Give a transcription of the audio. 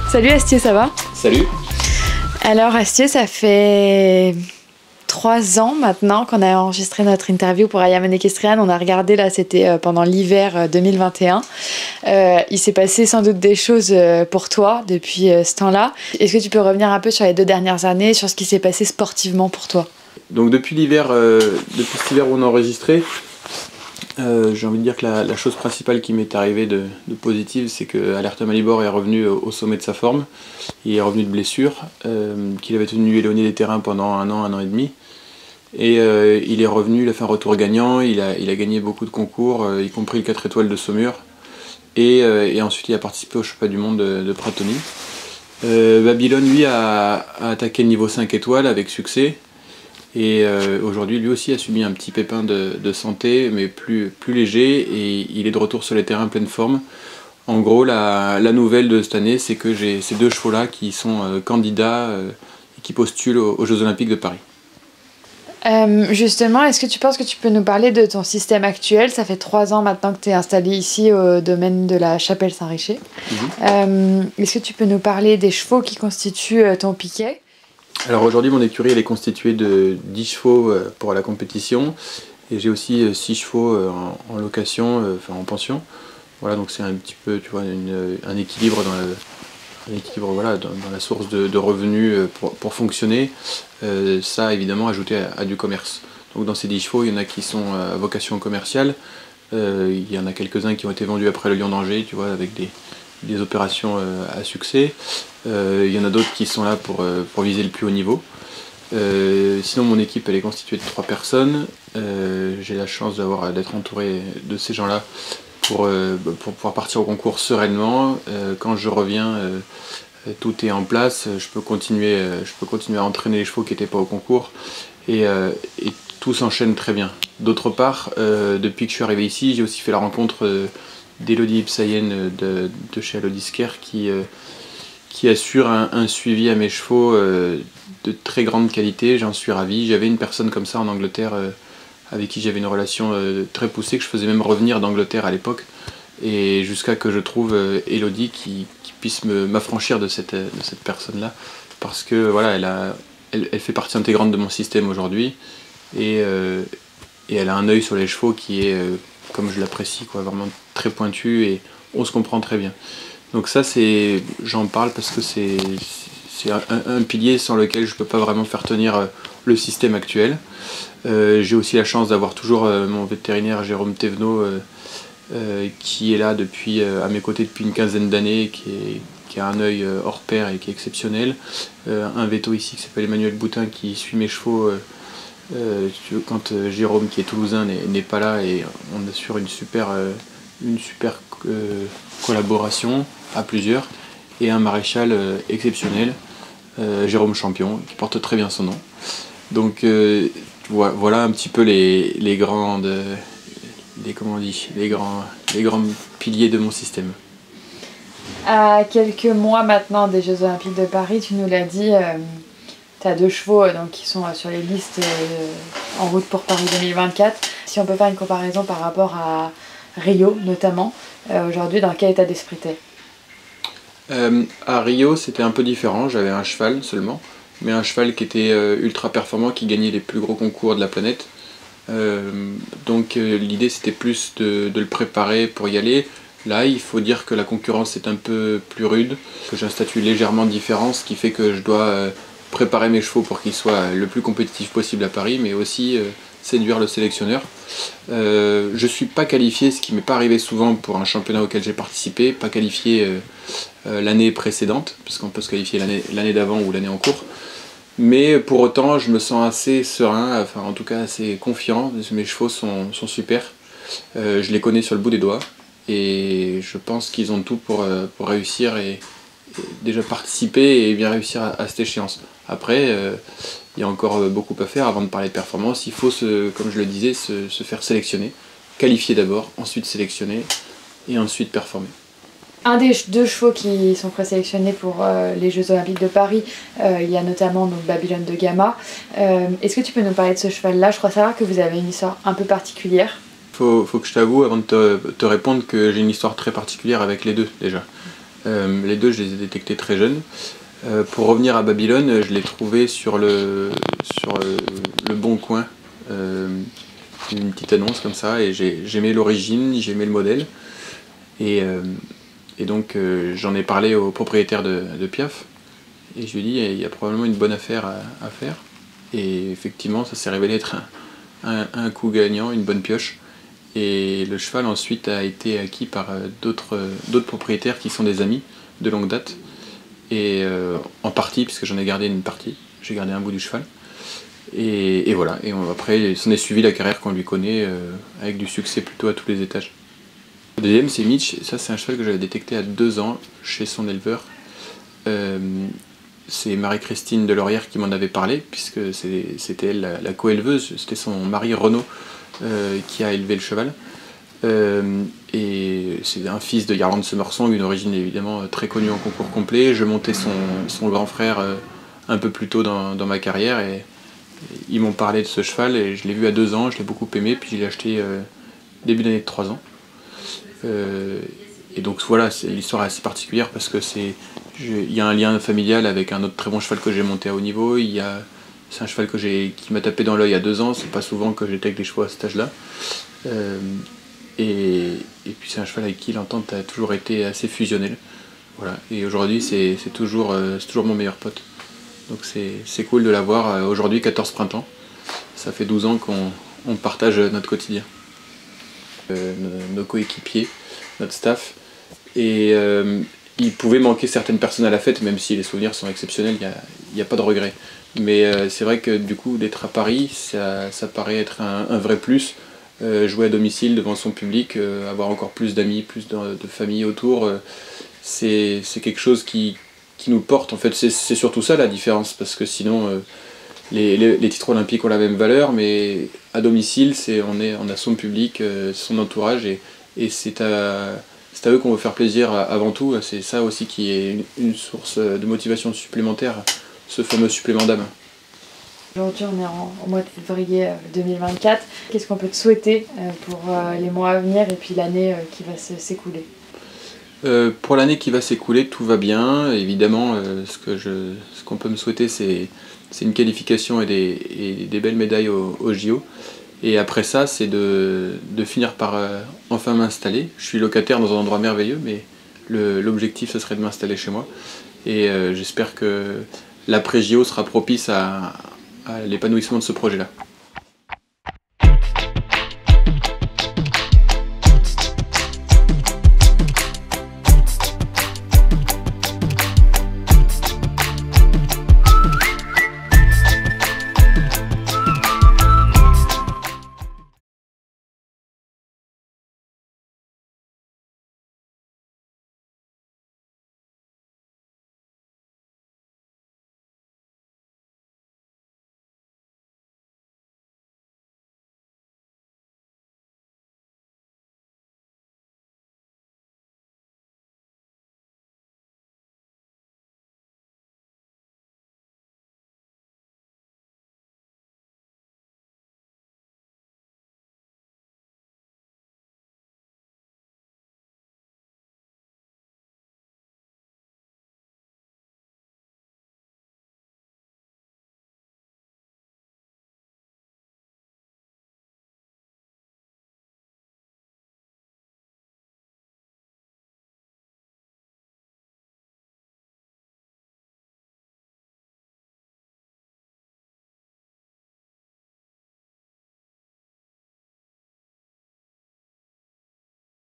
Salut Astier, ça va? Salut. Alors Astier, ça fait 3 ans maintenant qu'on a enregistré notre interview pour Ayaman Equestrian. On a regardé là, c'était pendant l'hiver 2021. Il s'est passé sans doute des choses pour toi depuis ce temps-là. Est-ce que tu peux revenir un peu sur les 2 dernières années, sur ce qui s'est passé sportivement pour toi? Donc depuis l'hiver, depuis cet hiver où on a enregistré, j'ai envie de dire que la chose principale qui m'est arrivée de positive, c'est que Alerta Malibor est revenu au sommet de sa forme. Il est revenu de blessure, qu'il avait tenu éloigné des terrains pendant un an et demi. Et il est revenu, il a fait un retour gagnant, il a gagné beaucoup de concours, y compris le 4 étoiles de Saumur. Et ensuite il a participé au championnat du monde de Pratoni. Babylone lui a attaqué le niveau 5 étoiles avec succès. Et aujourd'hui lui aussi a subi un petit pépin de santé, mais plus léger, et il est de retour sur les terrains en pleine forme. En gros, la nouvelle de cette année, c'est que j'ai ces 2 chevaux-là qui sont candidats et qui postulent aux Jeux Olympiques de Paris. Justement, est-ce que tu penses que tu peux nous parler de ton système actuel? Ça fait 3 ans maintenant que tu es installé ici au domaine de la Chapelle Saint-Richer. Est-ce que tu peux nous parler des chevaux qui constituent ton piquet? Alors aujourd'hui, mon écurie elle est constituée de 10 chevaux pour la compétition, et j'ai aussi 6 chevaux en location, enfin en pension. Voilà, donc c'est un petit peu, tu vois, un équilibre voilà, dans la source de revenus pour fonctionner. Ça évidemment ajouté à du commerce. Donc dans ces 10 chevaux, il y en a qui sont à vocation commerciale, il y en a quelques-uns qui ont été vendus après le Lion d'Angers, tu vois, avec des opérations à succès. Il y en a d'autres qui sont là pour viser le plus haut niveau. Sinon mon équipe elle est constituée de 3 personnes. J'ai la chance d'être entouré de ces gens-là pour pouvoir partir au concours sereinement. Quand je reviens, tout est en place, je peux continuer à entraîner les chevaux qui n'étaient pas au concours, et tout s'enchaîne très bien. D'autre part, depuis que je suis arrivé ici, j'ai aussi fait la rencontre d'Elodie Ipsayen de chez Alodiscare qui assure un suivi à mes chevaux de très grande qualité. J'en suis ravi. J'avais une personne comme ça en Angleterre avec qui j'avais une relation très poussée, que je faisais même revenir d'Angleterre à l'époque, et jusqu'à que je trouve Elodie qui puisse m'affranchir de cette personne-là, parce que voilà, elle fait partie intégrante de mon système aujourd'hui, et elle a un œil sur les chevaux qui est, comme je l'apprécie, quoi, vraiment très pointu, et on se comprend très bien. Donc ça, j'en parle parce que c'est un pilier sans lequel je ne peux pas vraiment faire tenir le système actuel. J'ai aussi la chance d'avoir toujours mon vétérinaire Jérôme Thévenot qui est là à mes côtés depuis une quinzaine d'années, qui a un œil hors pair et qui est exceptionnel. Un véto ici qui s'appelle Emmanuel Boutin qui suit mes chevaux quand Jérôme, qui est toulousain, n'est pas là, et on assure une super collaboration à plusieurs. Et un maréchal exceptionnel, Jérôme Champion, qui porte très bien son nom. Donc voilà un petit peu les grands piliers de mon système. À quelques mois maintenant des Jeux Olympiques de Paris, tu nous l'as dit, tu as 2 chevaux donc, qui sont sur les listes en route pour Paris 2024. Si on peut faire une comparaison par rapport à Rio notamment, aujourd'hui, dans quel état d'esprit t'es? À Rio, c'était un peu différent. J'avais un cheval seulement, mais un cheval qui était ultra performant, qui gagnait les plus gros concours de la planète. Donc l'idée c'était plus de le préparer pour y aller. Là, il faut dire que la concurrence est un peu plus rude, que j'ai un statut légèrement différent, ce qui fait que je dois préparer mes chevaux pour qu'ils soient le plus compétitifs possible à Paris, mais aussi séduire le sélectionneur. Je ne suis pas qualifié, ce qui ne m'est pas arrivé souvent pour un championnat auquel j'ai participé, pas qualifié l'année précédente, parce qu'on peut se qualifier l'année d'avant ou l'année en cours. Mais pour autant, je me sens assez serein, enfin en tout cas assez confiant. Mes chevaux sont super. Je les connais sur le bout des doigts, et je pense qu'ils ont tout pour réussir et déjà participer et bien réussir à cette échéance. Après, il y a encore beaucoup à faire avant de parler de performance. Il faut, comme je le disais, se faire sélectionner, qualifier d'abord, ensuite sélectionner et ensuite performer. Un des 2 chevaux qui sont présélectionnés pour les Jeux Olympiques de Paris, il y a notamment donc, Babylone de Gamma. Est-ce que tu peux nous parler de ce cheval-là? Je crois savoir que vous avez une histoire un peu particulière. Faut que je t'avoue, avant de te répondre, que j'ai une histoire très particulière avec les 2 déjà. Les deux, je les ai détectés très jeunes. Pour revenir à Babylone, je l'ai trouvé sur le Bon Coin, une petite annonce comme ça, et j'aimais l'origine, j'aimais le modèle. Et donc j'en ai parlé au propriétaire de Piaf, et je lui ai dit il y a probablement une bonne affaire à faire. Et effectivement, ça s'est révélé être un coup gagnant, une bonne pioche. Et le cheval ensuite a été acquis par d'autres propriétaires qui sont des amis de longue date. Et en partie, puisque j'en ai gardé une partie, j'ai gardé un bout du cheval. Et voilà, et après s'en est suivi la carrière qu'on lui connaît, avec du succès plutôt à tous les étages. Le deuxième c'est Mitch, ça c'est un cheval que j'avais détecté à 2 ans chez son éleveur. C'est Marie-Christine Delorière qui m'en avait parlé, puisque c'était elle la co-éleveuse, c'était son mari Renaud qui a élevé le cheval. Et c'est un fils de Yarland Summersong, une origine évidemment très connue en concours complet. Je montais son grand frère un peu plus tôt dans ma carrière, et ils m'ont parlé de ce cheval et je l'ai vu à 2 ans, je l'ai beaucoup aimé, puis je l'ai acheté début d'année de 3 ans. Et donc voilà, l'histoire est assez particulière parce que il y a un lien familial avec un autre très bon cheval que j'ai monté à haut niveau. C'est un cheval qui m'a tapé dans l'œil à 2 ans, c'est pas souvent que j'étais avec des chevaux à cet âge-là. Et puis c'est un cheval avec qui l'entente a toujours été assez fusionnelle. Voilà. Et aujourd'hui c'est toujours mon meilleur pote. Donc c'est cool de l'avoir aujourd'hui, 14 printemps. Ça fait 12 ans qu'on partage notre quotidien. Nos coéquipiers, notre staff. Et il pouvait manquer certaines personnes à la fête, même si les souvenirs sont exceptionnels, il n'y a pas de regret. Mais c'est vrai que du coup, d'être à Paris, ça paraît être un vrai plus. Jouer à domicile devant son public, avoir encore plus d'amis, plus de famille autour, c'est quelque chose qui nous porte. En fait, c'est surtout ça la différence, parce que sinon les titres olympiques ont la même valeur, mais à domicile on a son public, son entourage, et c'est à eux qu'on veut faire plaisir avant tout. C'est ça aussi qui est une source de motivation supplémentaire, ce fameux supplément d'âme. Aujourd'hui, on est au mois de février 2024. Qu'est-ce qu'on peut te souhaiter pour les mois à venir et puis l'année qui va s'écouler? Pour l'année qui va s'écouler, tout va bien. Évidemment, ce qu'on peut me souhaiter, c'est une qualification et des belles médailles au JO. Et après ça, c'est de finir par enfin m'installer. Je suis locataire dans un endroit merveilleux, mais l'objectif, ce serait de m'installer chez moi. Et j'espère que l'après-JO sera propice à l'épanouissement de ce projet-là.